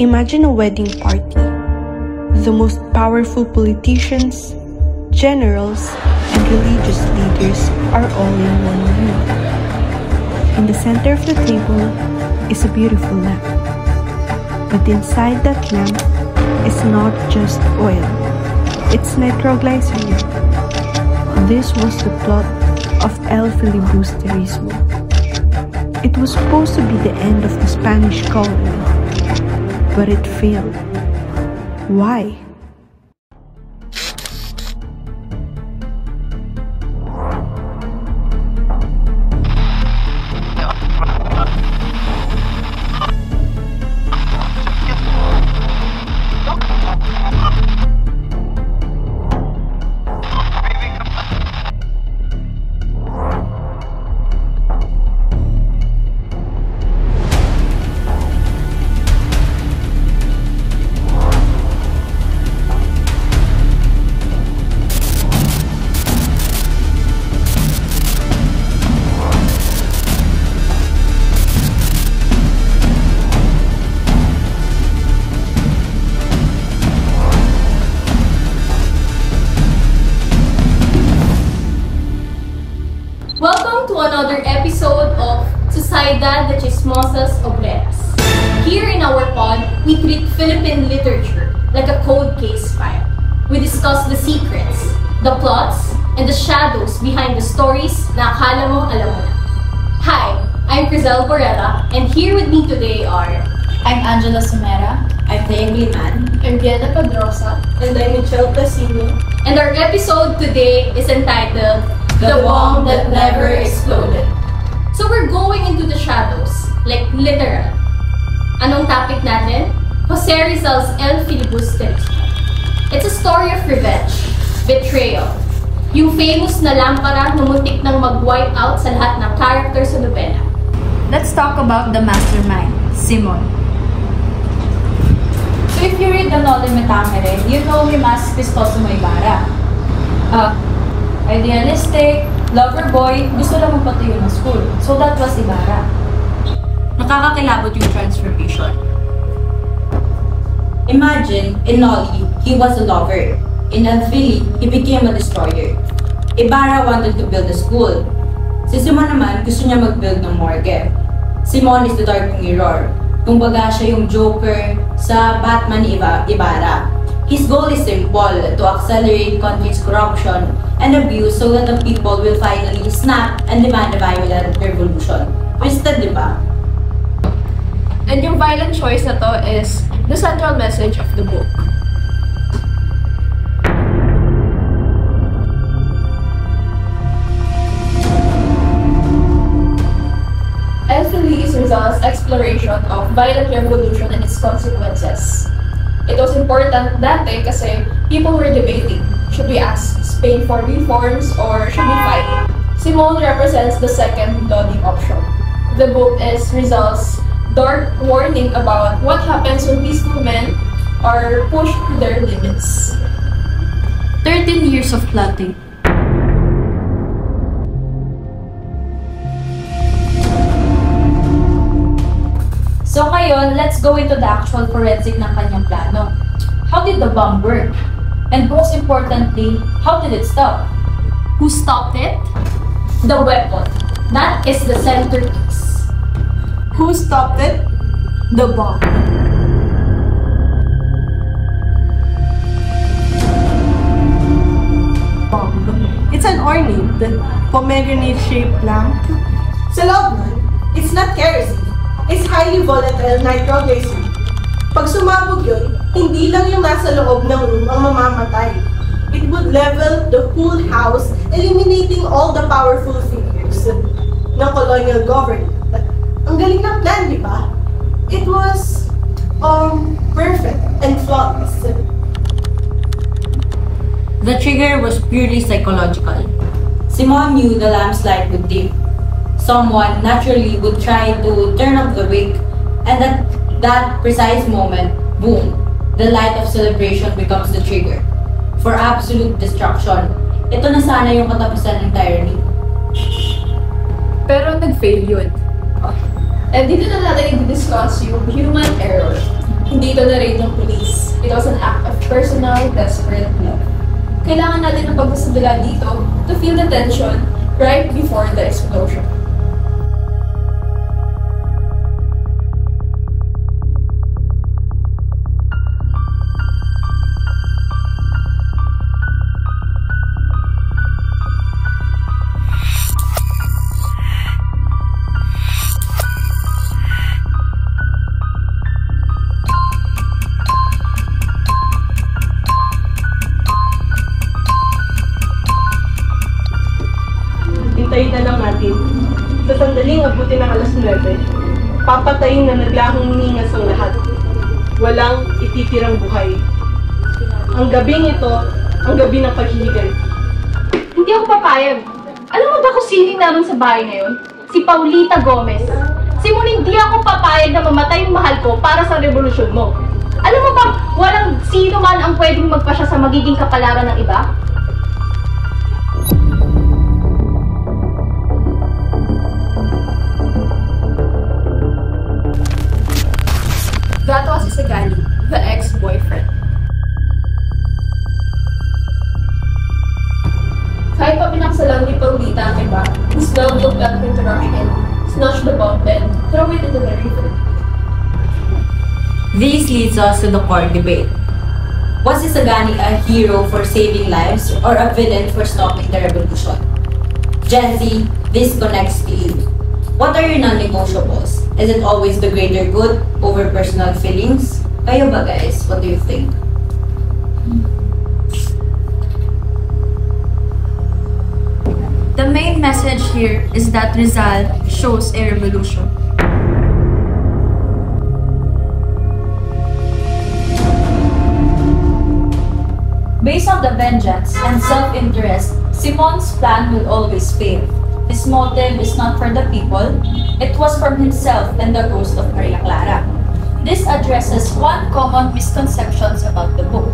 Imagine a wedding party. The most powerful politicians, generals, and religious leaders are all in one room. In the center of the table is a beautiful lamp. But inside that lamp is not just oil, it's nitroglycerin. This was the plot of El Filibusterismo. It was supposed to be the end of the Spanish colony, but it failed. Why? Welcome to another episode of Sociedad de Chismosas Obreras. Here in our pod, we treat Philippine literature like a cold case file. We discuss the secrets, the plots, and the shadows behind the stories na akala mo alam mo na. Hi, I'm Crizel Borrella, and here with me today are... I'm Angela Sumera. I'm Naomi Man. I'm Diana Pedrosa. And I'm Michelle Casino. And our episode today is entitled The Bomb That Never Exploded. So we're going into the shadows, like literal. Anong topic natin? Jose Rizal's El Filibusterismo. It's a story of revenge, betrayal. Yung famous na lampara na muntik nang mag-wipe out sa lahat ng characters sa nobela. Let's talk about the mastermind, Simon. So if you read the Noli Me Tangere, you know him as Crisostomo Ibarra. Idealistic, lover boy, gusto lang magpatuyo ng school. So that was Ibarra. Nakakakilabot yung transformation. Imagine, in Noli, he was a lover. In Alfili, he became a destroyer. Ibarra wanted to build a school. Si Simon naman, gusto niya mag-build ng morgue. Simon is the dark mirror. Kumbaga siya yung Joker sa Batman ni Ibarra. His goal is simple, to accelerate conflicts, corruption, and abuse so that the people will finally snap and demand a violent revolution. Twisted, di ba? And yung violent choice na to is the central message of the book. El Fili is Rizal's exploration of violent revolution and its consequences. It was important dati kasi people were debating, should we ask Spain for reforms or should we fight? Simon represents the second dawning option. The book is Rizal's dark warning about what happens when peaceful men are pushed to their limits. 13 years of plotting. So ngayon, let's go into the actual forensic ng kanyang plano. How did the bomb work? And most importantly, how did it stop? Who stopped it? The weapon. That is the centerpiece. Who stopped it? The bomb. Bomb. It's an ornate, pomegranate-shaped lamp. Sa loob nun, it's not kerosene. It's highly volatile nitroglycerin. Pag sumabog yun, hindi lang yung nasa loob ng room ang mamamatay. It would level the whole house, eliminating all the powerful figures ng colonial government. Ang galing ng plan, di ba? It was perfect and flawless. The trigger was purely psychological. Simon knew the lamp's light would dim. Someone naturally would try to turn off the wick, and at that precise moment, boom, the light of celebration becomes the trigger. For absolute destruction, ito na sana yung katapusan ng tyranny. Pero nag-fail yun. And dito na natin i-discuss yung human error. Hindi ito na-raid ng police. It was an act of personal, desperate love. Kailangan natin ng pagsasadala dito to feel the tension right before the explosion. Hintayin na lang natin. Sa sandaling abutin ng alas 9, papatayin na naglahong ningas ang lahat. Walang ititirang buhay. Ang gabing ito, ang gabi ng paghihiganti. Hindi ako papayag. Alam mo ba kung sino yung naroon sa bahay ngayon? Si Paulita Gomez. Simon, hindi ako papayag na mamatay yung mahal ko para sa revolusyon mo. Alam mo ba, walang sino man ang pwedeng magpasya sa magiging kapalaran ng iba? That was Isagali, the ex-boyfriend. Kahit pa pinaksalang ni Paulita ang iba, he still looked at her to rush in, snatch the bomb, then throw it into the river. This leads us to the core debate. Was Isagani a hero for saving lives or a villain for stopping the revolution? Gen Z, this connects to you. What are your non-negotiables? Is it always the greater good over personal feelings? Kayo ba guys? What do you think? The main message here is that Rizal shows a revolution. Based on the vengeance and self-interest, Simon's plan will always fail. His motive is not for the people, it was from himself and the ghost of Maria Clara. This addresses one common misconception about the book.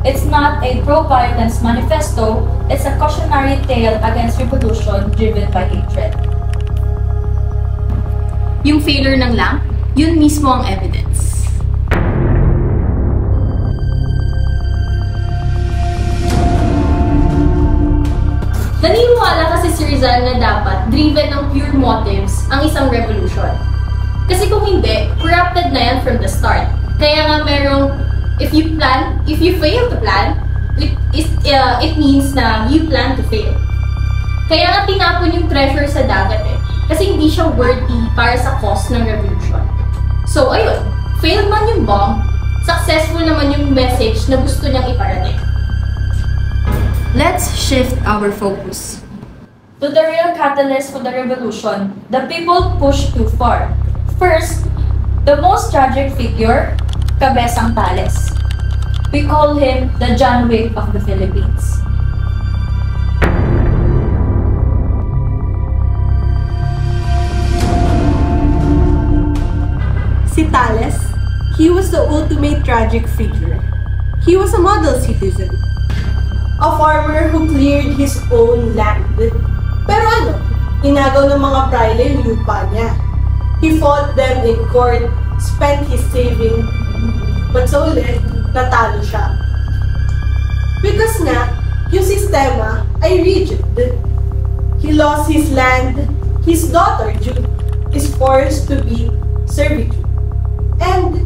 It's not a pro-violence manifesto, it's a cautionary tale against revolution driven by hatred. Yung failure ng lamp, yun mismo ang evidence. Naniniwala kasi si Rizal na dapat driven ng pure motives ang isang revolution. Kasi kung hindi, corrupted na yan from the start. Kaya nga merong, if you fail to plan, it means na you plan to fail. Kaya nga tinapon yung treasure sa dagat kasi hindi siya worthy para sa cause ng revolution. So ayun, failed man yung bomb, successful naman yung message na gusto niyang iparating. Let's shift our focus. To the real catalyst for the revolution, the people pushed too far. First, the most tragic figure, Cabezang Tales. We call him the John Wick of the Philippines. Si Tales, he was the ultimate tragic figure. He was a model citizen. A farmer who cleared his own land. Pero inagaw ng mga praile yung lupa niya. He fought them in court, spent his saving, but sa ulit, natalo siya. Because nga, yung sistema ay rigid. He lost his land, his daughter, Jude, is forced to be servitude. And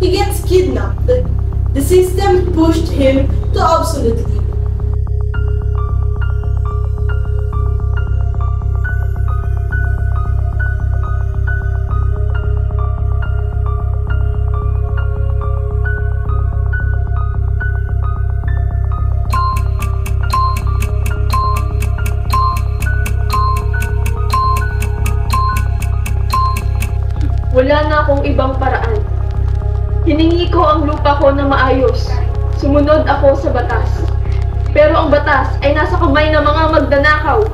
he gets kidnapped. The system pushed him to absolute evil. Wala na akong ibang paraan. Hiningi ko ang lupa ko na maayos. Sumunod ako sa batas. Pero ang batas ay nasa kamay ng mga magdanakaw.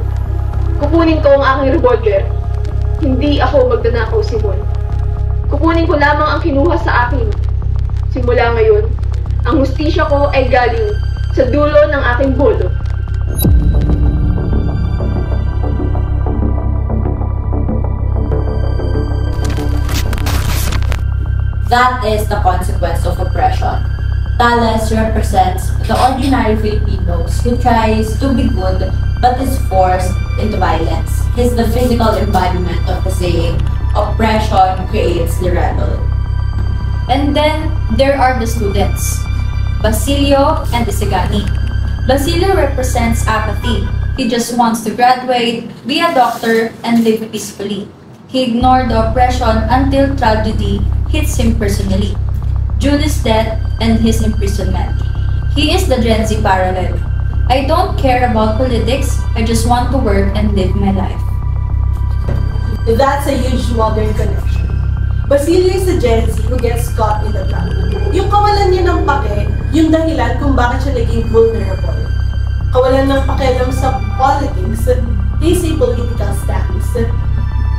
Kukunin ko ang aking revolver. Hindi ako magdanakaw, Simon. Kukunin ko lamang ang kinuha sa akin. Simula ngayon, ang hustisya ko ay galing sa dulo ng aking bolo. That is the consequence of oppression. Tales represents the ordinary Filipinos who tries to be good but is forced into violence. He's the physical embodiment of the saying, oppression creates the rebel. And then there are the students, Basilio and Isagani. Basilio represents apathy. He just wants to graduate, be a doctor, and live peacefully. He ignored the oppression until tragedy hits him personally. Judy's death and his imprisonment. He is the Gen Z parallel. I don't care about politics, I just want to work and live my life. That's a huge modern connection. Basilio is a Gen Z who gets caught in the trap. Yung kawalan niya ng pake, yung dahilan kung bakit siya naging vulnerable. Kawalan ng pakialam sa politics, is a political stance.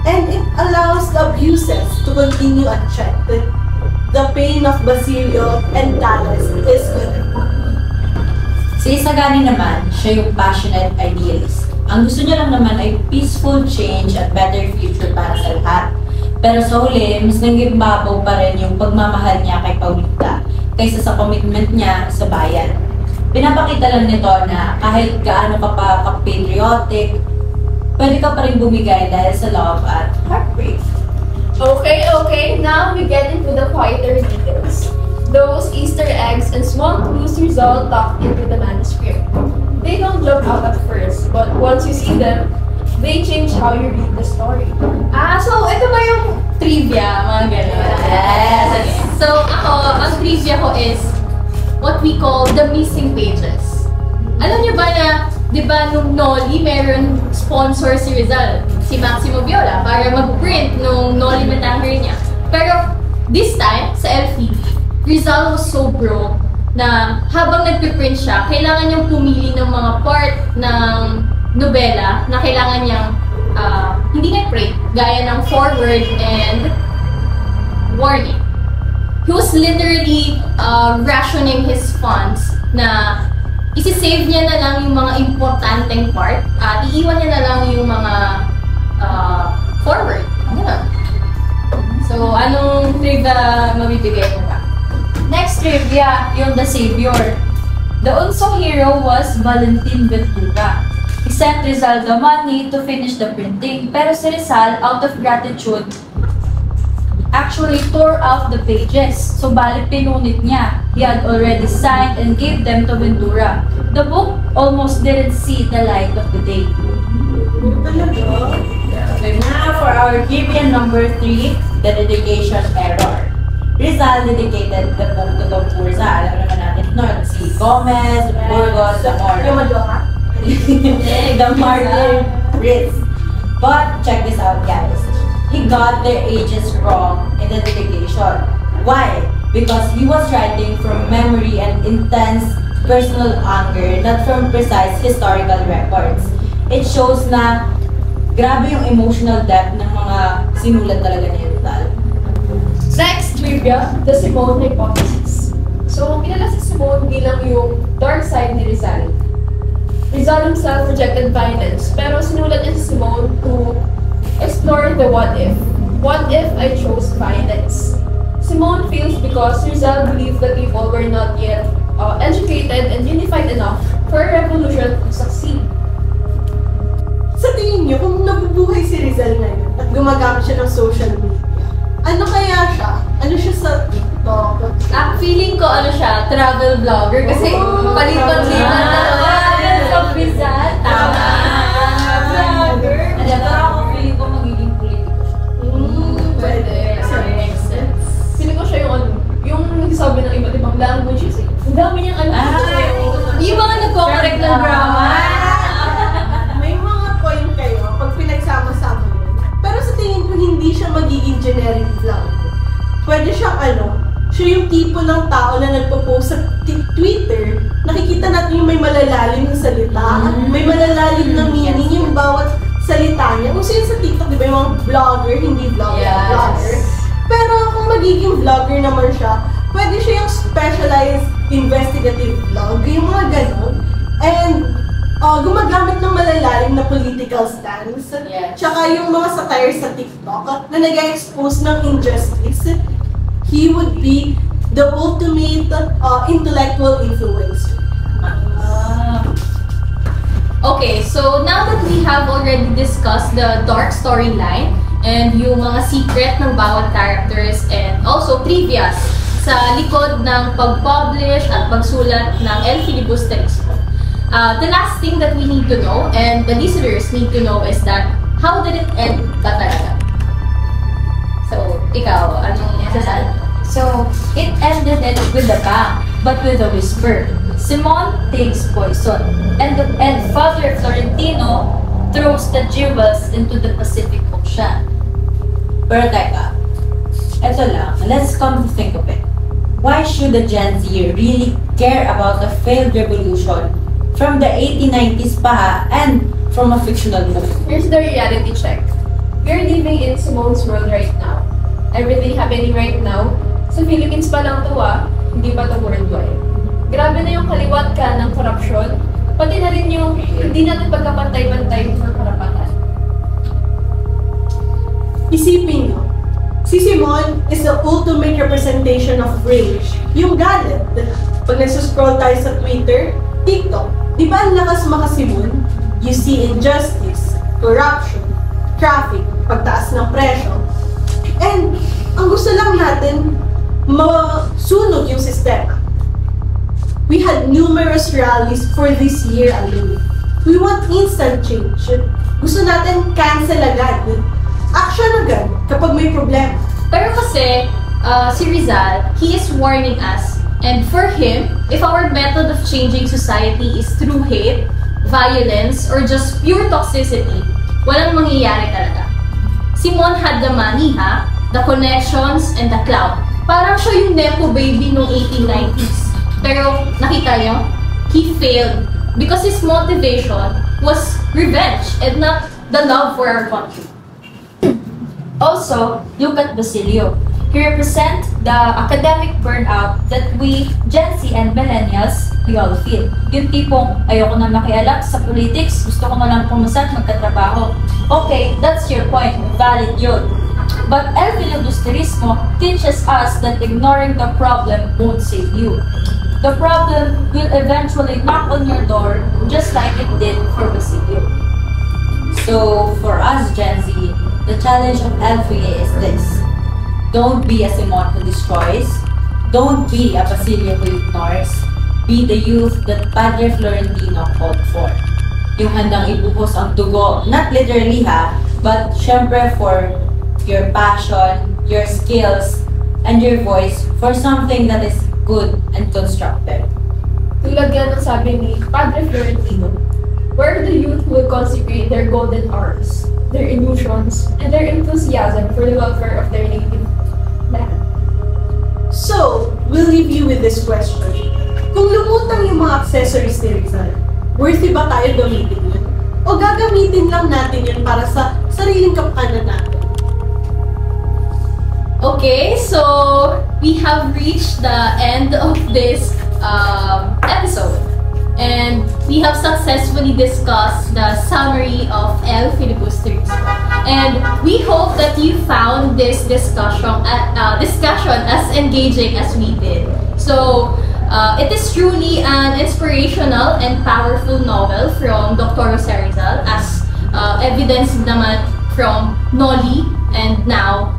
And it allows the abuses to continue unchecked. The pain of Basilio and Tales is good. Si Isagani naman, siya yung passionate idealist. Ang gusto niya lang naman ay peaceful change at better future para sa lahat. Pero sa huli, mas nangimbabaw pa rin yung pagmamahal niya kay Paulita kaysa sa commitment niya sa bayan. Pinapakita lang nito na kahit gaano ka pa patriotic, pwede ka pa rin bumigay dahil sa love at heartbreak. Okay, now we get into the quieter details. Those Easter eggs and small clues Rizal tucked into the manuscript. They don't jump out at first, but once you see them, they change how you read the story. So ito ba yung trivia, mga gano'n? Yes! So ako, ang trivia ko is what we call the missing pages. Alam niyo ba na, di ba nung Noli, meron sponsor si Rizal, si Maximo Viola, para mag-print nung Noli Me Tangere niya. Pero this time, sa LPD, Rizal was so broke na habang nagpiprint siya, kailangan niyang pumili ng mga part ng nobela na kailangan niyang hindi nag-print, gaya ng forward and warning. He was literally rationing his funds na isi-save niya na lang yung mga importanteng part at iiwan niya na lang yung mga forward. Ano? So, anong trivia mabibigay mo ka? Next trivia, yung The Savior. The unsung hero was Valentin Ventura. He sent Rizal the money to finish the printing, pero si Rizal, out of gratitude, actually tore out the pages. So, balik pinunit niya. He had already signed and gave them to Ventura. The book almost didn't see the light of the day. Now for our trivia number 3, the dedication error. Rizal dedicated the book to Tom Purza. Alam naman natin, si Gomez, Burgos, Zamora. Yung madyoka? The martyr Ritz. But check this out, guys. He got their ages wrong in the dedication. Why? Because he was writing from memory and intense personal anger, not from precise historical records. It shows na grabe yung emotional depth ng mga sinulat talaga ni Rizal. Next trivia, the Simone hypothesis. So, kilala si Simone bilang yung dark side ni Rizal. Rizal himself rejected violence, pero sinulat niya si Simone to explore the what if. What if I chose violence? Simone feels because Rizal believed that people were not yet educated and unified enough for a revolution to succeed. Sa tingin niyo, kung nabubuhay si Rizal ngayon at gumagamit siya ng social media, ano kaya siya? Ano siya sa TikTok? Feeling ko siya, travel vlogger kasi palit-palit Of Rizal. Tama. Vlogger. Pero ako feeling ko magiging politiko siya. Pwede. Makes sense. Feeling ko siya yung nagsasabi ng iba't ibang languages eh. Ang dami niyang Yung mga nagko-correct ng grammar. May mga point kayo pag pinagsama-sama yun. Pero sa tingin ko, hindi siya magiging generic vlog. Pwede siyang siya yung tipo ng tao na nagpo-post sa Twitter. Nakikita natin yung may malalalim na salita, may malalalim na meaning yung bawat salita niya. Kung sino sa TikTok, di ba yung mga vlogger, hindi vlogger, Yes. vlogger. Pero kung magiging vlogger naman siya, pwede siya yung specialized investigative vlog, yung mga ganon. And gumagamit ng malalalim na political stance. Yes. Tsaka yung mga satire sa TikTok na nag-expose ng injustice. he would be the ultimate intellectual influence. Okay, so now that we have already discussed the dark storyline and yung mga secret ng bawat characters and also trivias sa likod ng pag-publish at pagsulat ng El Filibusterismo, the last thing that we need to know and the listeners need to know is that how did it end ba talaga? So, ikaw, anong sasabi? So, it ended it with a bang, but with a whisper. Simon takes poison, and Father Florentino throws the jewels into the Pacific Ocean. Pero teka, eto lang, let's come to think of it. Why should the Gen Z really care about a failed revolution from the 1890s pa and from a fictional book? Here's the reality check. We're living in Simone's world right now. Everything happening right now, sa Philippines pa lang to hindi pa to worldwide. Grabe na yung kaliwat ka ng korupsyon, pati na rin yung hindi natin pagkapantay-pantay for karapatan. Isipin nyo, si Simon is the ultimate representation of rage. Yung galit. Pag nagsuscroll tayo sa Twitter, TikTok, di ba ang lakas makasimon? You see injustice, corruption, traffic, pagtaas ng presyo. And ang gusto lang natin, masunog yung sistema. We had numerous rallies for this year alone. We want instant change. Gusto natin cancel agad. Action agad kapag may problema. Pero kasi, si Rizal, he is warning us. And for him, if our method of changing society is through hate, violence, or just pure toxicity, walang mangyayari talaga. Simon had the money, the connections, and the clout. Parang siya yung Nepo baby noong 1890s. Pero nakita nyo, he failed because his motivation was revenge and not the love for our country. Also, look at Basilio. He represents the academic burnout that we, Gen Z and millennials, we all feel. Yung tipong, ayoko na makialam sa politics, gusto ko na lang pumasat, magkatrabaho. Okay, that's your point, valid yun. But El Filibusterismo teaches us that ignoring the problem won't save you. The problem will eventually knock on your door just like it did for Basilio. So, for us Gen Z, the challenge of Elfie is this. Don't be a Simon who destroys. Don't be a Basilio who ignores. Be the youth that Padre Florentino called for. Yung handang ibuhos ang dugo, not literally but syempre for your passion, your skills, and your voice for something that is good and constructive. Tulad nga ng sabi ni Padre Florentino, where the youth will consecrate their golden hours, their illusions, and their enthusiasm for the welfare of their native land. So, we'll leave you with this question. Kung lumutang yung mga accessories ni Rizal, worthy ba tayo gamitin yun? O gagamitin lang natin yun para sa sariling kapakanan natin? Okay, so we have reached the end of this episode. And we have successfully discussed the summary of El Filibusterismo. And we hope that you found this discussion as engaging as we did. So, it is truly an inspirational and powerful novel from Dr. Jose Rizal, as evidenced naman from Noli and now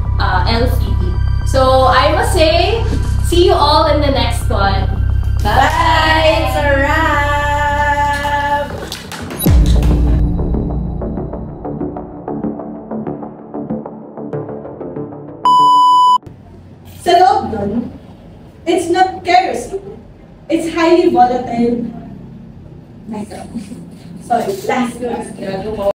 El Fili. So, I must say, see you all in the next one. Bye! It's a wrap! Sa loob nun, it's not kerosene. It's highly volatile. Sorry, last one.